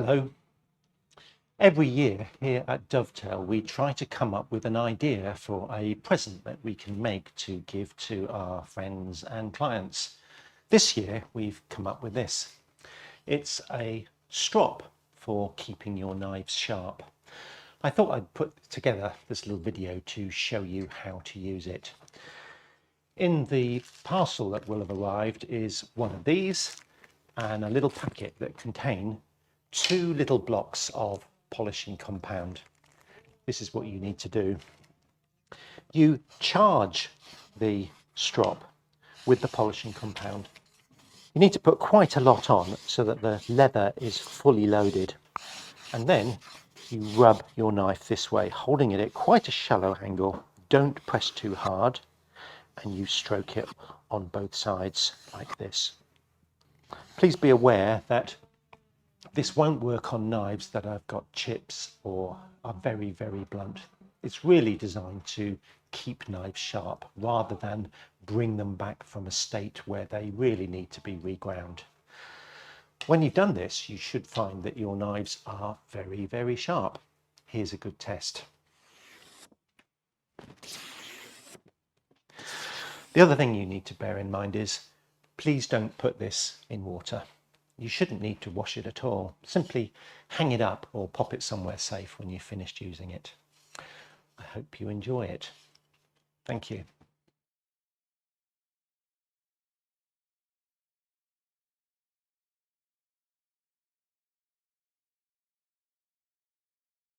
Hello. Every year here at Dovetail, we try to come up with an idea for a present that we can make to give to our friends and clients. This year, we've come up with this. It's a strop for keeping your knives sharp. I thought I'd put together this little video to show you how to use it. In the parcel that will have arrived is one of these and a little packet that contain 2 little blocks of polishing compound. This is what you need to do. You charge the strop with the polishing compound. You need to put quite a lot on so that the leather is fully loaded, and then you rub your knife this way, holding it at quite a shallow angle. Don't press too hard, and you stroke it on both sides like this. Please be aware that this won't work on knives that have got chips or are very, very blunt. It's really designed to keep knives sharp rather than bring them back from a state where they really need to be reground. When you've done this, you should find that your knives are very, very sharp. Here's a good test. The other thing you need to bear in mind is, please don't put this in water. You shouldn't need to wash it at all. Simply hang it up or pop it somewhere safe when you've finished using it. I hope you enjoy it. Thank you.